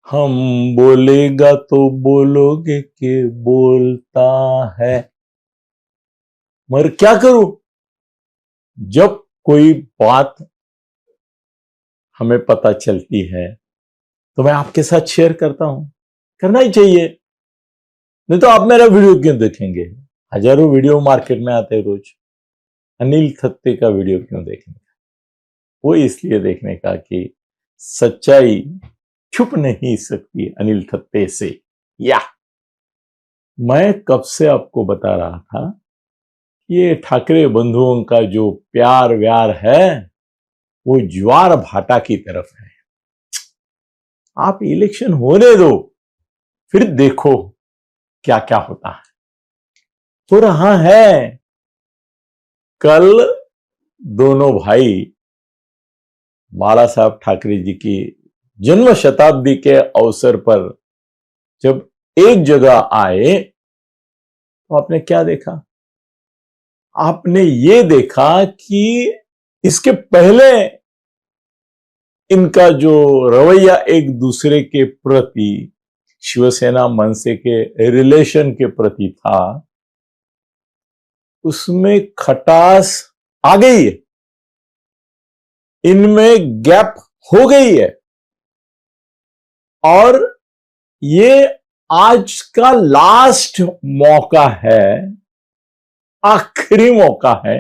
हम बोलेगा तो बोलोगे कि बोलता है, मगर क्या करूं, जब कोई बात हमें पता चलती है तो मैं आपके साथ शेयर करता हूं। करना ही चाहिए, नहीं तो आप मेरा वीडियो क्यों देखेंगे? हजारों वीडियो मार्केट में आते हैं रोज। अनिल थत्ते का वीडियो क्यों देखेंगे? वो इसलिए देखने का कि सच्चाई छुप नहीं सकती अनिल थत्ते से। या मैं कब से आपको बता रहा था, ये ठाकरे बंधुओं का जो प्यार व्यार है वो ज्वार भाटा की तरफ है। आप इलेक्शन होने दो, फिर देखो क्या क्या होता है। हो रहा है। कल दोनों भाई बाला साहब ठाकरे जी की जन्म शताब्दी के अवसर पर जब एक जगह आए तो आपने क्या देखा? आपने ये देखा कि इसके पहले इनका जो रवैया एक दूसरे के प्रति, शिवसेना मनसे के रिलेशन के प्रति था, उसमें खटास आ गई है, इनमें गैप हो गई है। और ये आज का लास्ट मौका है, आखिरी मौका है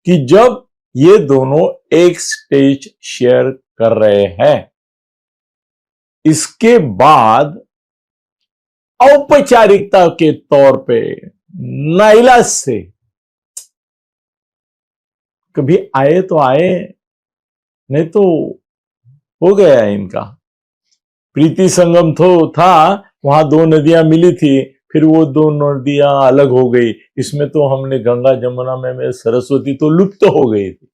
कि जब ये दोनों एक स्टेज शेयर कर रहे हैं, इसके बाद औपचारिकता के तौर पे नाइलाज से कभी आए तो आए, नहीं तो हो गया इनका। प्रीति संगम तो था, वहां दो नदियां मिली थी, फिर वो दो नदियां अलग हो गई। इसमें तो हमने गंगा जमुना में सरस्वती तो लुप्त हो गई थी,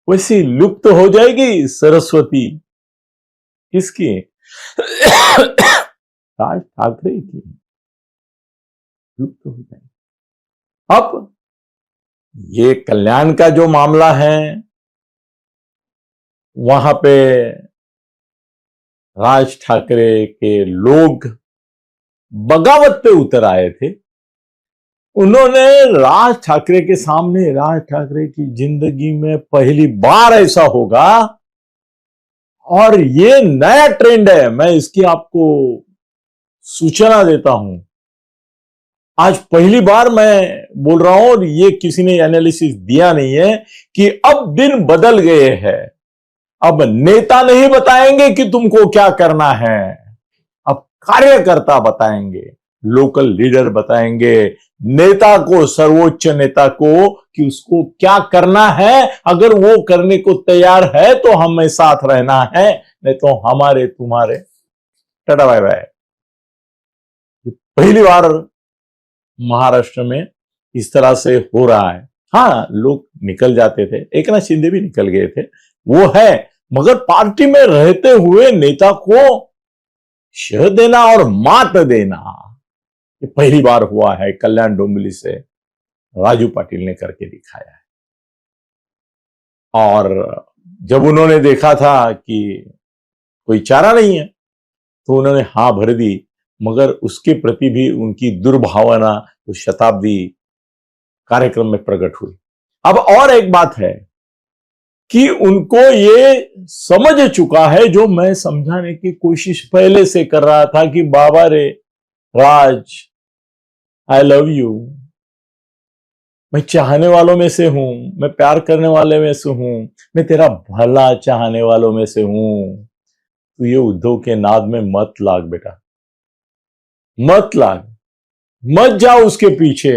वैसी लुप्त हो जाएगी सरस्वती। किसकी? राज ठाकरे की लुप्त हो जाएगी। अब ये कल्याण का जो मामला है, वहां पे राज ठाकरे के लोग बगावत पे उतर आए थे। उन्होंने राज ठाकरे के सामने, राज ठाकरे की जिंदगी में पहली बार ऐसा होगा, और ये नया ट्रेंड है, मैं इसकी आपको सूचना देता हूं। आज पहली बार मैं बोल रहा हूं, और ये किसी ने एनालिसिस दिया नहीं है, कि अब दिन बदल गए हैं। अब नेता नहीं बताएंगे कि तुमको क्या करना है, अब कार्यकर्ता बताएंगे, लोकल लीडर बताएंगे नेता को, सर्वोच्च नेता को, कि उसको क्या करना है। अगर वो करने को तैयार है तो हमें साथ रहना है, नहीं तो हमारे तुम्हारे टाटा बाय बाय। पहली बार महाराष्ट्र में इस तरह से हो रहा है। हाँ, लोग निकल जाते थे, एकनाथ शिंदे भी निकल गए थे, वो है, मगर पार्टी में रहते हुए नेता को शह देना और मात देना, ये पहली बार हुआ है। कल्याण डोंबिवली से राजू पाटिल ने करके दिखाया है। और जब उन्होंने देखा था कि कोई चारा नहीं है, तो उन्होंने हां भर दी, मगर उसके प्रति भी उनकी दुर्भावना उस शताब्दी कार्यक्रम में प्रकट हुई। अब और एक बात है कि उनको ये समझ चुका है, जो मैं समझाने की कोशिश पहले से कर रहा था, कि बाबा रे राज, आई लव यू, मैं चाहने वालों में से हूं, मैं प्यार करने वाले में से हूं, मैं तेरा भला चाहने वालों में से हूं। तू ये उद्धव के नाद में मत लाग बेटा, मत लाग, मत जाओ उसके पीछे,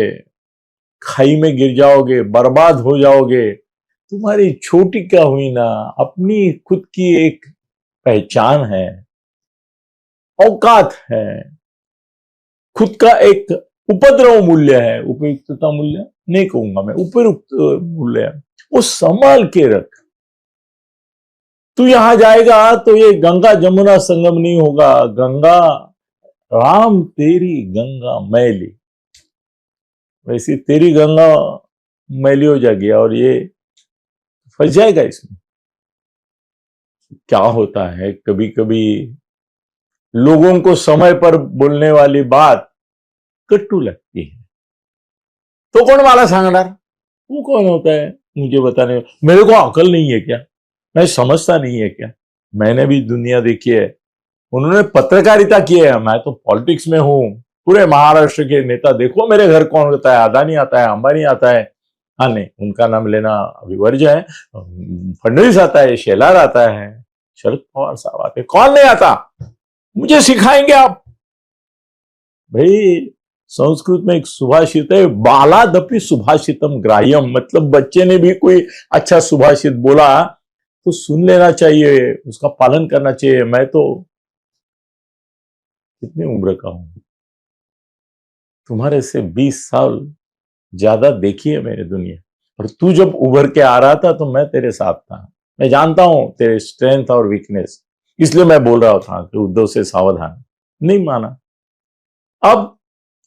खाई में गिर जाओगे, बर्बाद हो जाओगे। तुम्हारी छोटी क्या हुई ना, अपनी खुद की एक पहचान है, औकात है, खुद का एक उपद्रव मूल्य है, उपयुक्तता मूल्य नहीं कहूंगा मैं, उपयुक्त मूल्य है, वो संभाल के रख। तू यहां जाएगा तो ये गंगा जमुना संगम नहीं होगा, गंगा राम तेरी गंगा मैली, वैसी तेरी गंगा मैली हो जाएगी और ये फंस जाएगा इसमें। क्या होता है, कभी कभी लोगों को समय पर बोलने वाली बात कट्टू लगती है। तो कौन वाला सांगणार, वो कौन होता है मुझे बताने? मेरे को अकल नहीं है क्या? मैं समझता नहीं है क्या? मैंने भी दुनिया देखी है, उन्होंने पत्रकारिता की है, मैं तो पॉलिटिक्स में हूं। पूरे महाराष्ट्र के नेता देखो मेरे घर कौन होता है, अदानी आता है, अंबानी आता है। हाँ नहीं, उनका नाम लेना अभी वर्ज्य है। फडणवीस आता है, शेलार आता है, शरद पवार साहब आते, कौन नहीं आता? मुझे सिखाएंगे आप? भाई संस्कृत में एक सुभाषित है, बालादपि सुभाषितम ग्राह्यम, मतलब बच्चे ने भी कोई अच्छा सुभाषित बोला तो सुन लेना चाहिए, उसका पालन करना चाहिए। मैं तो कितनी उम्र का हूं, तुम्हारे से 20 साल ज्यादा देखी है मैंने दुनिया। और तू जब उभर के आ रहा था तो मैं तेरे साथ था, मैं जानता हूं तेरे स्ट्रेंथ और वीकनेस, इसलिए मैं बोल रहा था कि उद्धव से सावधान। नहीं माना, अब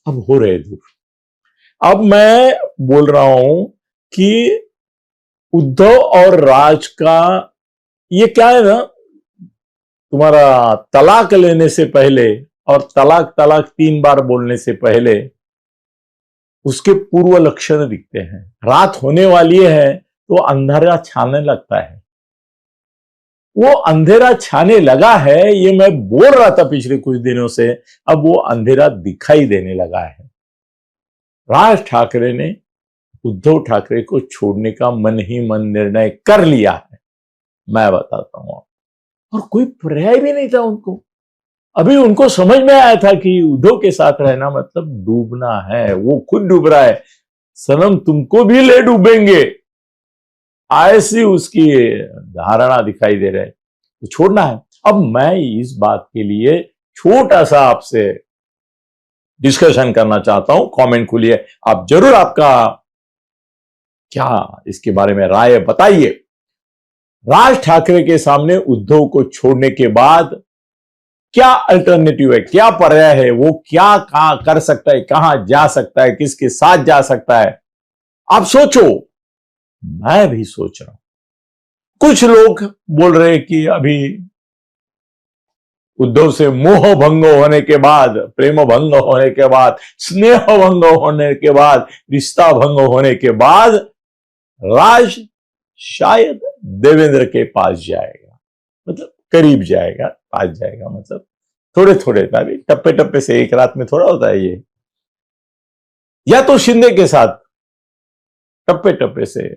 हो रहे दूर। अब मैं बोल रहा हूं कि उद्धव और राज का ये क्या है ना, तुम्हारा तलाक लेने से पहले और तलाक तलाक 3 बार बोलने से पहले उसके पूर्व लक्षण दिखते हैं। रात होने वाली है तो अंधेरा छाने लगता है, वो अंधेरा छाने लगा है, ये मैं बोल रहा था पिछले कुछ दिनों से, अब वो अंधेरा दिखाई देने लगा है। राज ठाकरे ने उद्धव ठाकरे को छोड़ने का मन ही मन निर्णय कर लिया है, मैं बताता हूं। और कोई पर्याय भी नहीं था उनको। अभी उनको समझ में आया था कि उद्धव के साथ रहना मतलब डूबना है, वो खुद डूब रहा है। सनम तुमको भी ले डूबेंगे, ऐसी उसकी धारणा दिखाई दे रहा है, तो छोड़ना है। अब मैं इस बात के लिए छोटा सा आपसे डिस्कशन करना चाहता हूं, कमेंट खोलिए, आप जरूर आपका क्या इसके बारे में राय बताइए। राज ठाकरे के सामने उद्धव को छोड़ने के बाद क्या अल्टरनेटिव है, क्या पर्याय है, वो क्या कहां कर सकता है, कहां जा सकता है, किसके साथ जा सकता है? आप सोचो, मैं भी सोच रहा हूं। कुछ लोग बोल रहे हैं कि अभी उद्धव से मोह भंग होने के बाद, प्रेम भंग होने के बाद, स्नेह भंग होने के बाद, रिश्ता भंग होने के बाद राज शायद देवेंद्र के पास जाएगा, मतलब करीब जाएगा, पास जाएगा, मतलब थोड़े थोड़े टप्पे टप्पे से, एक रात में थोड़ा होता है ये। या तो शिंदे के साथ टप्पे टप्पे से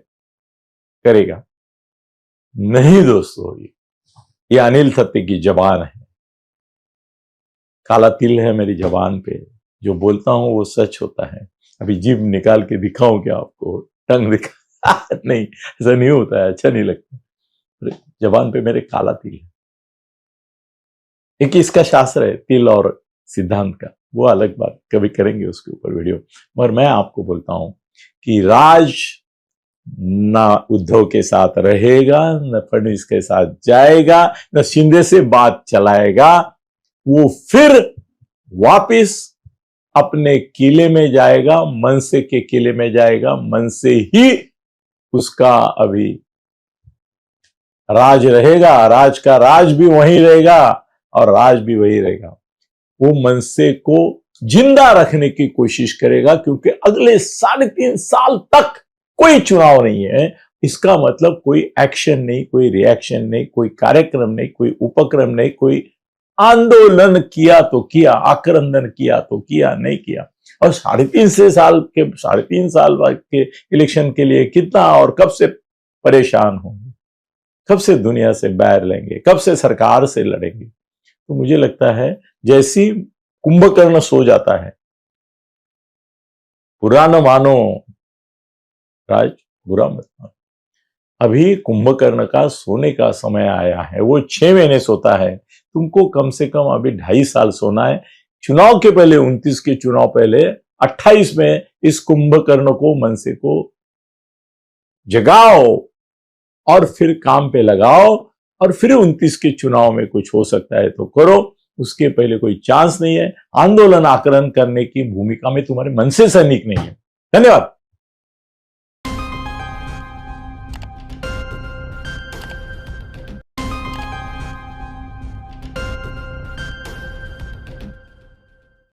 करेगा। नहीं दोस्तों, ये अनिल सत्य की जबान है, काला तिल है मेरी जबान पे, जो बोलता हूं वो सच होता है। अभी जीभ निकाल के दिखाऊं क्या आपको, टंग दिखा नहीं, ऐसा नहीं होता है, अच्छा नहीं लगता। जबान पे मेरे काला तिल है। एक इसका शास्त्र है तिल और सिद्धांत का, वो अलग बात, कभी करेंगे उसके ऊपर वीडियो। मगर मैं आपको बोलता हूं कि राज ना उद्धव के साथ रहेगा, न फडणवीस के साथ जाएगा, न शिंदे से बात चलाएगा। वो फिर वापिस अपने किले में जाएगा, मनसे के किले में जाएगा। मनसे ही उसका अभी राज रहेगा, राज का राज भी वहीं रहेगा और राज भी वही रहेगा। वो मनसे को जिंदा रखने की कोशिश करेगा, क्योंकि अगले 3.5 साल तक कोई चुनाव नहीं है। इसका मतलब कोई एक्शन नहीं, कोई रिएक्शन नहीं, कोई कार्यक्रम नहीं, कोई उपक्रम नहीं, कोई आंदोलन किया तो किया, आक्रंदन किया तो किया, नहीं किया। और 3.5 साल के इलेक्शन के लिए कितना और कब से परेशान होंगे, कब से दुनिया से बैर लेंगे, कब से सरकार से लड़ेंगे। तो मुझे लगता है जैसी कुंभकर्ण सो जाता है, बुरा न मानो राज, बुरा मत मानो, अभी कुंभकर्ण का सोने का समय आया है। वो 6 महीने सोता है, तुमको कम से कम अभी 2.5 साल सोना है। चुनाव के पहले, 29 के चुनाव पहले 28 में इस कुंभकर्ण को, मनसे को जगाओ और फिर काम पे लगाओ, और फिर 29 के चुनाव में कुछ हो सकता है तो करो, उसके पहले कोई चांस नहीं है। आंदोलन आकरण करने की भूमिका में तुम्हारे मनसे सैनिक नहीं है। धन्यवाद।